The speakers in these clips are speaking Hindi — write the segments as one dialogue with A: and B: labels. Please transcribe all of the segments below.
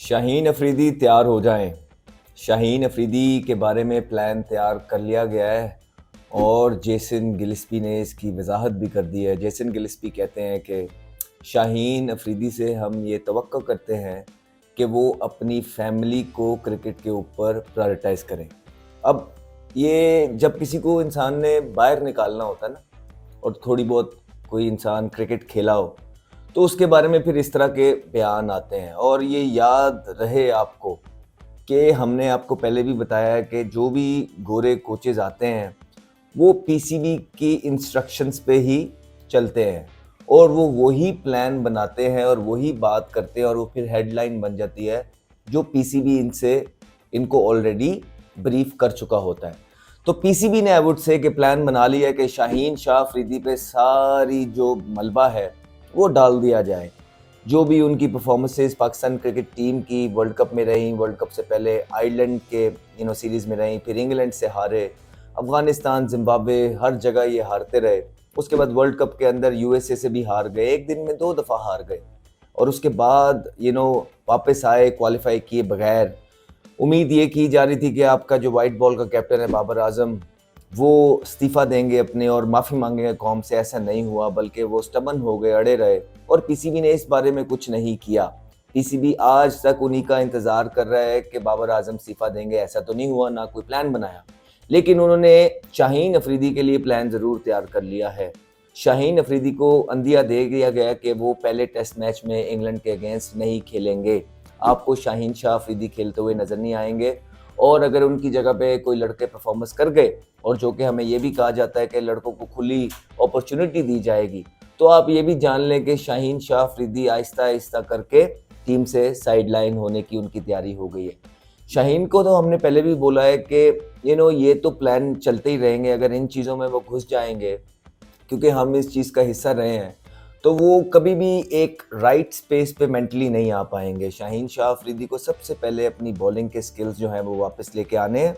A: शाहीन अफरीदी तैयार हो जाएं। शाहीन अफरीदी के बारे में प्लान तैयार कर लिया गया है और जेसन गिलिस्पी ने इसकी वजाहत भी कर दी है। जेसन गिलिस्पी कहते हैं कि शाहीन अफरीदी से हम ये तवक्को करते हैं कि वो अपनी फैमिली को क्रिकेट के ऊपर प्रायोरिटाइज करें। अब ये जब किसी को इंसान ने बाहर निकालना होता है ना, और थोड़ी बहुत कोई इंसान क्रिकेट खेला हो, तो उसके बारे में फिर इस तरह के बयान आते हैं। और ये याद रहे आपको कि हमने आपको पहले भी बताया है कि जो भी गोरे कोचेज आते हैं वो पीसीबी की इंस्ट्रक्शंस पे ही चलते हैं और वो वही प्लान बनाते हैं और वही बात करते हैं और वो फिर हेडलाइन बन जाती है जो पीसीबी इनको ऑलरेडी ब्रीफ कर चुका होता है। तो पीसीबी ने आई वुड से कि प्लान बना लिया है कि शाहीन शाह अफरीदी पे सारी जो मलबा है वो डाल दिया जाए। जो भी उनकी परफॉर्मेंसेस पाकिस्तान क्रिकेट टीम की वर्ल्ड कप में रही, वर्ल्ड कप से पहले आयरलैंड के सीरीज़ में रही, फिर इंग्लैंड से हारे, अफगानिस्तान, जिम्बाब्वे, हर जगह ये हारते रहे। उसके बाद वर्ल्ड कप के अंदर यूएसए से भी हार गए, एक दिन में 2 दफ़ा हार गए और उसके बाद वापस आए क्वालिफाई किए बगैर। उम्मीद ये की जा रही थी कि आपका जो वाइट बॉल का कैप्टन है बाबर आजम, वो इस्तीफ़ा देंगे अपने और माफ़ी मांगेंगे कौम से। ऐसा नहीं हुआ, बल्कि वो स्टबन हो गए, अड़े रहे और पीसीबी ने इस बारे में कुछ नहीं किया। पीसीबी आज तक उन्हीं का इंतज़ार कर रहा है कि बाबर आजम इस्तीफ़ा देंगे। ऐसा तो नहीं हुआ, ना कोई प्लान बनाया, लेकिन उन्होंने शाहीन अफरीदी के लिए प्लान ज़रूर तैयार कर लिया है। शाहीन अफरीदी को अंदिया दे दिया गया कि वो पहले टेस्ट मैच में इंग्लैंड के अगेंस्ट नहीं खेलेंगे। आपको शाहीन शाह अफरीदी खेलते हुए नज़र नहीं आएंगे और अगर उनकी जगह पे कोई लड़के परफॉर्मेंस कर गए, और जो कि हमें ये भी कहा जाता है कि लड़कों को खुली अपॉर्चुनिटी दी जाएगी, तो आप ये भी जान लें कि शाहीन शाह अफरीदी आहिस्ता आहिस्ता करके टीम से साइड लाइन होने की उनकी तैयारी हो गई है। शाहीन को तो हमने पहले भी बोला है कि ये तो प्लान चलते ही रहेंगे। अगर इन चीज़ों में वो घुस जाएंगे, क्योंकि हम इस चीज़ का हिस्सा रहे हैं, तो वो कभी भी एक राइट स्पेस पे मेंटली नहीं आ पाएंगे। शाहीन शाह अफरीदी को सबसे पहले अपनी बॉलिंग के स्किल्स जो हैं वो वापस लेके आने हैं,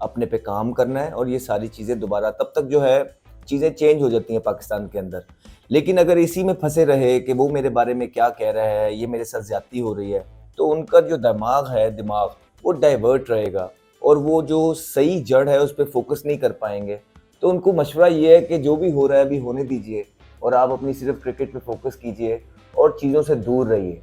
A: अपने पे काम करना है और ये सारी चीज़ें दोबारा, तब तक जो है चीज़ें चेंज हो जाती हैं पाकिस्तान के अंदर। लेकिन अगर इसी में फंसे रहे कि वो मेरे बारे में क्या कह रहा है, ये मेरे साथ ज़्यादती हो रही है, तो उनका जो दिमाग वो डाइवर्ट रहेगा और वो जो सही जड़ है उस पर फोकस नहीं कर पाएंगे। तो उनको मशवरा ये है कि जो भी हो रहा है अभी होने दीजिए और आप अपनी सिर्फ क्रिकेट पे फोकस कीजिए और चीज़ों से दूर रहिए।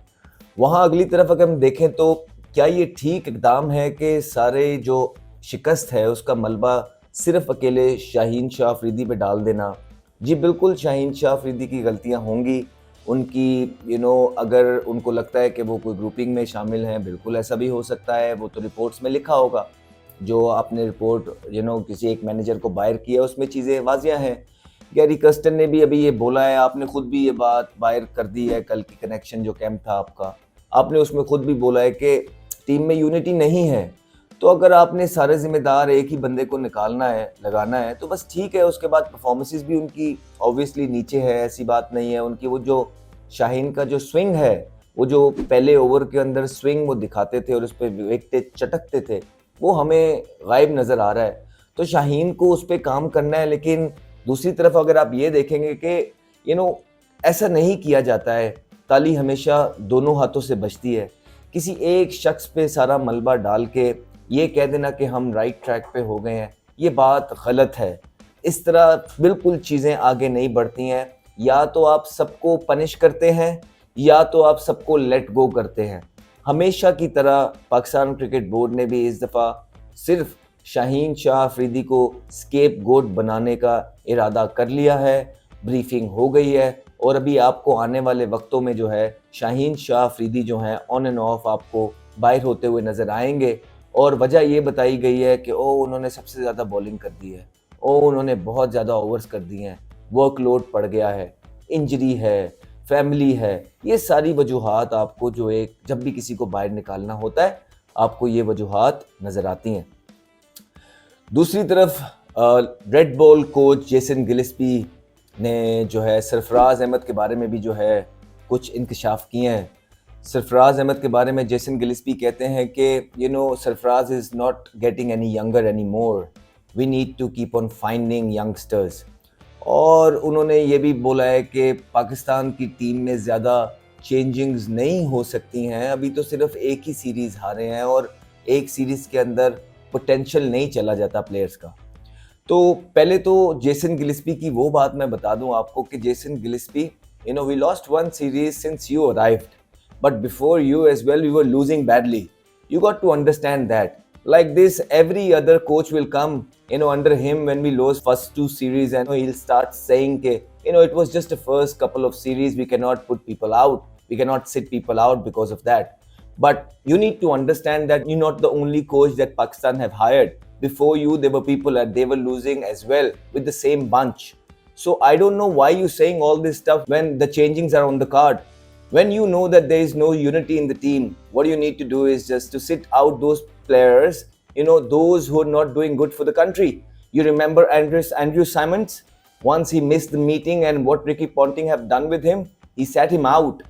A: वहाँ अगली तरफ अगर हम देखें तो क्या ये ठीक इकदाम है कि सारे जो शिकस्त है उसका मलबा सिर्फ अकेले शाहीन शाह अफरीदी पे डाल देना? जी बिल्कुल, शाहीन शाह अफरीदी की गलतियाँ होंगी। उनकी अगर उनको लगता है कि वो कोई ग्रुपिंग में शामिल हैं, बिल्कुल ऐसा भी हो सकता है। वो तो रिपोर्ट्स में लिखा होगा, जो आपने रिपोर्ट किसी एक मैनेजर को बाहर किया उसमें चीज़ें वाजिया हैं। गैरी कर्स्टन ने भी अभी ये बोला है, आपने खुद भी ये बात बाहर कर दी है। कल की कनेक्शन जो कैंप था आपका, आपने उसमें खुद भी बोला है कि टीम में यूनिटी नहीं है। तो अगर आपने सारे जिम्मेदार एक ही बंदे को निकालना है, लगाना है, तो बस ठीक है। उसके बाद परफॉर्मेंसेस भी उनकी ऑब्वियसली नीचे है, ऐसी बात नहीं है। उनकी वो जो शाहीन का जो स्विंग है, वो जो पहले ओवर के अंदर स्विंग वो दिखाते थे और उस पर विकेट चटकते थे, वो हमें गायब नज़र आ रहा है। तो शाहीन को उस पर काम करना है। लेकिन दूसरी तरफ अगर आप ये देखेंगे कि ऐसा नहीं किया जाता है। ताली हमेशा दोनों हाथों से बजती है। किसी एक शख्स पे सारा मलबा डाल के ये कह देना कि हम राइट ट्रैक पे हो गए हैं, ये बात गलत है। इस तरह बिल्कुल चीज़ें आगे नहीं बढ़ती हैं। या तो आप सबको पनिश करते हैं या तो आप सबको लेट गो करते हैं। हमेशा की तरह पाकिस्तान क्रिकेट बोर्ड ने भी इस दफ़ा सिर्फ शाहीन शाह अफरीदी को स्केप गोट बनाने का इरादा कर लिया है। ब्रीफिंग हो गई है और अभी आपको आने वाले वक्तों में जो है शाहीन शाह अफरीदी जो हैं ऑन एंड ऑफ आपको बाहर होते हुए नज़र आएंगे। और वजह ये बताई गई है कि उन्होंने सबसे ज़्यादा बॉलिंग कर दी है, उन्होंने बहुत ज़्यादा ओवर्स कर दिए हैं, वर्कलोड पड़ गया है, इंजरी है, फैमिली है। ये सारी वजूहात आपको जब भी किसी को बाहर निकालना होता है, आपको ये वजूहात नज़र आती हैं। दूसरी तरफ red ball coach Jason Gillespie ने जो है सरफराज अहमद के बारे में भी जो है कुछ इंकशाफ किए हैं। सरफराज अहमद के बारे में जेसन गिलिस्पी कहते हैं कि Sarfaraz is not getting any younger any more, we need to keep on finding youngsters. और उन्होंने ये भी बोला है कि पाकिस्तान की टीम में ज़्यादा चेंजिंग्स नहीं हो सकती हैं। अभी तो सिर्फ एक ही सीरीज हारे हैं और एक सीरीज के अंदर पोटेंशियल नहीं चला जाता प्लेयर्स का। तो पहले तो जेसन गिलिस्पी की वो बात मैं बता दूं आपको कि Jason Gillespie, we lost one series since you arrived, but before you as well we were losing badly. You got to understand that. Like this, every other coach will come, under him when we lost first two series, and he'll start saying, it was just the first couple of series. We cannot put people out. We cannot sit people out because of that. But you need to understand that you're not the only coach that Pakistan have hired. Before you, there were people that they were losing as well with the same bunch. So I don't know why you're saying all this stuff when the changings are on the card. When you know that there is no unity in the team, what you need to do is just to sit out those players, those who are not doing good for the country. You remember Andrew Simons? Once he missed the meeting, and what Ricky Ponting have done with him, he sat him out.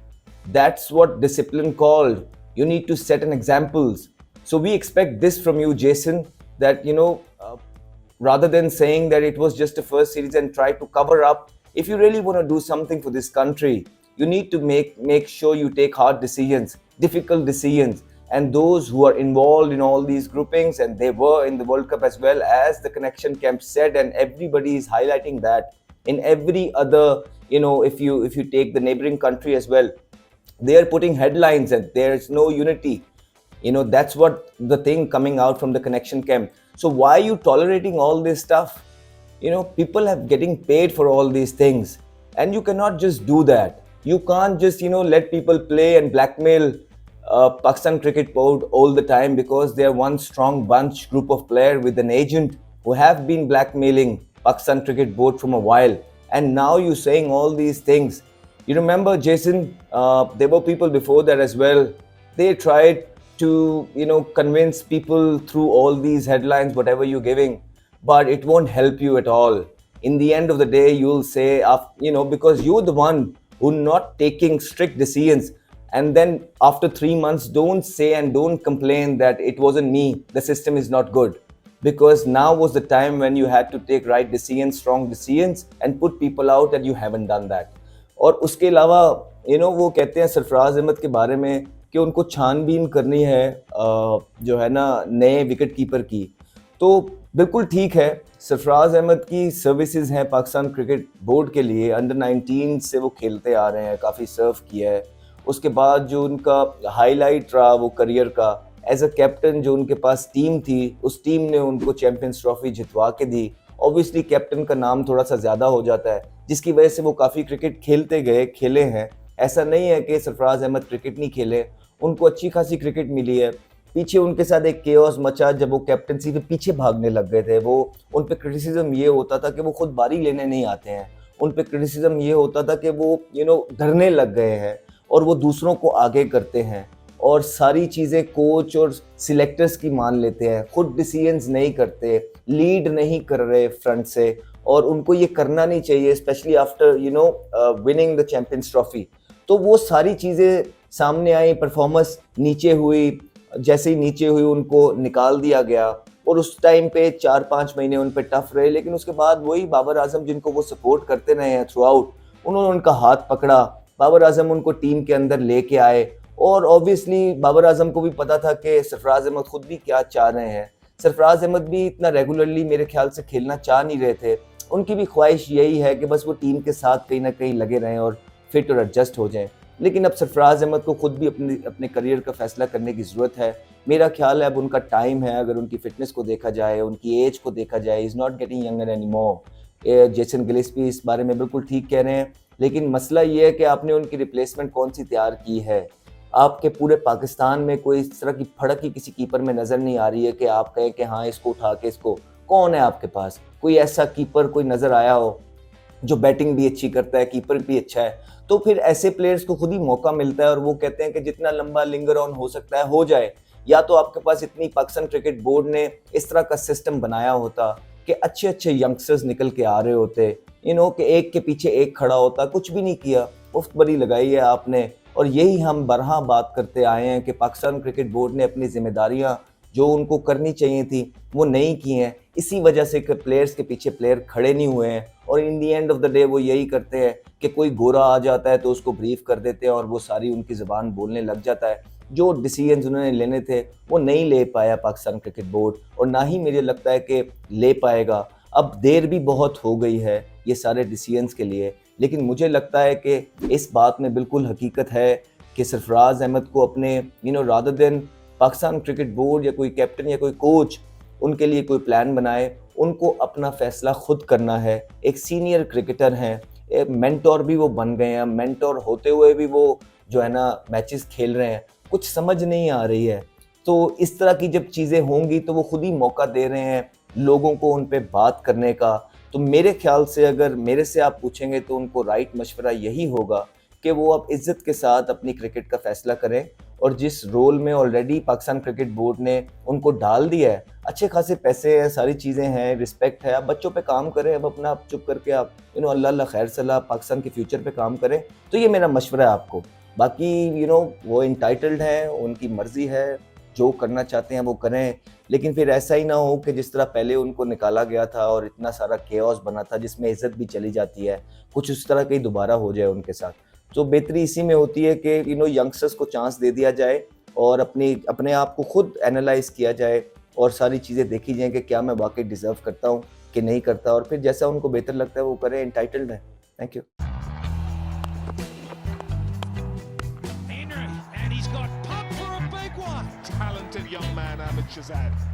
A: That's what discipline called. You need to set an examples. So we expect this from you, Jason, that rather than saying that it was just a first series and try to cover up, if you really want to do something for this country, you need to make sure you take hard decisions, difficult decisions. And those who are involved in all these groupings, and they were in the World Cup as well, as the Connection Camp said, and everybody is highlighting that in every other, if you take the neighboring country as well, they are putting headlines and there's no unity. That's what the thing coming out from the Connection Camp. So why are you tolerating all this stuff? People have getting paid for all these things, and you cannot just do that. You can't just let people play and blackmail Pakistan Cricket Board all the time, because they are one strong bunch group of players with an agent who have been blackmailing Pakistan Cricket Board from a while. And now you're saying all these things. You remember, Jason, there were people before that as well. They tried to convince people through all these headlines, whatever you're giving, but it won't help you at all. In the end of the day, you'll say, because you're the one who not taking strict decisions. And then after 3 months, don't say and don't complain that it wasn't me, the system is not good. Because now was the time when you had to take right decisions, strong decisions, and put people out, and you haven't done that. और उसके अलावा वो कहते हैं सरफराज अहमद के बारे में कि उनको छानबीन करनी है जो है ना नए विकेट कीपर की। तो बिल्कुल ठीक है, सरफराज अहमद की सर्विसेज हैं पाकिस्तान क्रिकेट बोर्ड के लिए। अंडर 19 से वो खेलते आ रहे हैं, काफ़ी सर्व किया है। उसके बाद जो उनका हाईलाइट रहा वो करियर का, एज अ कैप्टन जो उनके पास टीम थी, उस टीम ने उनको चैम्पियंस ट्रॉफी जितवा के दी। ऑब्वियसली कैप्टन का नाम थोड़ा सा ज़्यादा हो जाता है, जिसकी वजह से वो काफ़ी क्रिकेट खेले हैं। ऐसा नहीं है कि सरफराज अहमद क्रिकेट नहीं खेले, उनको अच्छी खासी क्रिकेट मिली है। पीछे उनके साथ एक केओस मचा जब वो कैप्टनसी के पीछे भागने लग गए थे। वो उन पे क्रिटिसिज्म ये होता था कि वो खुद बारी लेने नहीं आते हैं। उन पे क्रिटिसिज्म ये होता था कि वो डरने लग गए हैं और वो दूसरों को आगे करते हैं और सारी चीज़ें कोच और सिलेक्टर्स की मान लेते हैं, खुद डिसीजंस नहीं करते, लीड नहीं कर रहे फ्रंट से, और उनको ये करना नहीं चाहिए, specially after winning the champions trophy. तो वो सारी चीज़ें सामने आई, परफॉर्मेंस नीचे हुई, जैसे ही नीचे हुई उनको निकाल दिया गया और उस टाइम पे 4-5 महीने उन पे टफ रहे। लेकिन उसके बाद वही बाबर आजम जिनको वो सपोर्ट करते रहे हैं थ्रू आउट, उन्होंने उनका हाथ पकड़ा, बाबर आजम उनको टीम के अंदर लेके आए। और ऑब्वियसली बाबर आजम को भी पता था कि सरफराज अहमद खुद भी क्या चाह रहे हैं। सरफराज अहमद भी इतना रेगुलरली मेरे ख्याल से खेलना चाह नहीं रहे थे। उनकी भी ख्वाहिश यही है कि बस वो टीम के साथ कहीं ना कहीं लगे रहें और फिट और एडजस्ट हो जाएं। लेकिन अब सरफराज अहमद को खुद भी अपने करियर का फैसला करने की ज़रूरत है। मेरा ख्याल है अब उनका टाइम है। अगर उनकी फ़िटनेस को देखा जाए, उनकी एज को देखा जाए, is not getting younger any more. Jason Gillespie इस बारे में बिल्कुल ठीक कह रहे हैं, लेकिन मसला ये है कि आपने उनकी रिप्लेसमेंट कौन सी तैयार की है। आपके पूरे पाकिस्तान में कोई इस तरह की फड़क ही किसी कीपर में नज़र नहीं आ रही है कि आप कहें कि हाँ इसको उठा के इसको। कौन है आपके पास कोई ऐसा कीपर कोई नज़र आया हो जो बैटिंग भी अच्छी करता है, कीपर भी अच्छा है? तो फिर ऐसे प्लेयर्स को खुद ही मौका मिलता है और वो कहते हैं कि जितना लंबा लिंगर ऑन हो सकता है हो जाए। या तो आपके पास इतनी पाकिस्तान क्रिकेट बोर्ड ने इस तरह का सिस्टम बनाया होता कि अच्छे अच्छे यंगस्टर्स निकल के आ रहे होते, कि एक के पीछे एक खड़ा होता। कुछ भी नहीं किया, मुफ्त बरी लगाई है आपने। और यही हम बरहा बात करते आए हैं कि पाकिस्तान क्रिकेट बोर्ड ने अपनी जिम्मेदारियां जो उनको करनी चाहिए थी वो नहीं की हैं। इसी वजह से कि प्लेयर्स के पीछे प्लेयर खड़े नहीं हुए हैं, और इन दी एंड ऑफ द डे वो यही करते हैं कि कोई गोरा आ जाता है तो उसको ब्रीफ कर देते हैं और वो सारी उनकी ज़बान बोलने लग जाता है। जो डिसीजंस उन्होंने लेने थे वो नहीं ले पाया पाकिस्तान क्रिकेट बोर्ड, और ना ही मुझे लगता है कि ले पाएगा। अब देर भी बहुत हो गई है ये सारे डिसीजंस के लिए, लेकिन मुझे लगता है कि इस बात में बिल्कुल हकीकत है कि सरफराज अहमद को अपने rather than Pakistan cricket board या कोई कैप्टन या कोई कोच उनके लिए कोई प्लान बनाए, उनको अपना फैसला खुद करना है। एक सीनियर क्रिकेटर हैं, एक मेंटोर भी वो बन गए हैं, मेंटोर होते हुए भी वो जो है ना मैचेस खेल रहे हैं, कुछ समझ नहीं आ रही है। तो इस तरह की जब चीज़ें होंगी तो वो खुद ही मौका दे रहे हैं लोगों को उन पे बात करने का। तो मेरे ख्याल से अगर मेरे से आप पूछेंगे तो उनको राइट मशवरा यही होगा कि वो अब इज़्ज़त के साथ अपनी क्रिकेट का फैसला करें, और जिस रोल में ऑलरेडी पाकिस्तान क्रिकेट बोर्ड ने उनको डाल दिया है, अच्छे खासे पैसे हैं, सारी चीज़ें हैं, रिस्पेक्ट है, आप बच्चों पे काम करें। अब अपना आप चुप करके आप अल्लाह अल्लाह खैर सलाह पाकिस्तान के फ्यूचर पे काम करें। तो ये मेरा मशवरा है आपको। बाकी वो इंटाइटल्ड हैं, उनकी मर्ज़ी है, जो करना चाहते हैं वो करें, लेकिन फिर ऐसा ही ना हो कि जिस तरह पहले उनको निकाला गया था और इतना सारा केओस बना था जिसमें इज़्ज़त भी चली जाती है, कुछ उस तरह का ही दोबारा हो जाए उनके साथ। तो बेहतरी इसी में होती है कि यंगस्टर्स को चांस दे दिया जाए और अपने आप को खुद एनालाइज़ किया जाए और सारी चीज़ें देखी जाएँ कि क्या मैं वाक़ई डिज़र्व करता हूँ कि नहीं करता, और फिर जैसा उनको बेहतर लगता है वो करें, एंटाइटल्ड हैं। Thank you.
B: And he's got pumped for a big one. Talented young man, Ahmed Shahzad.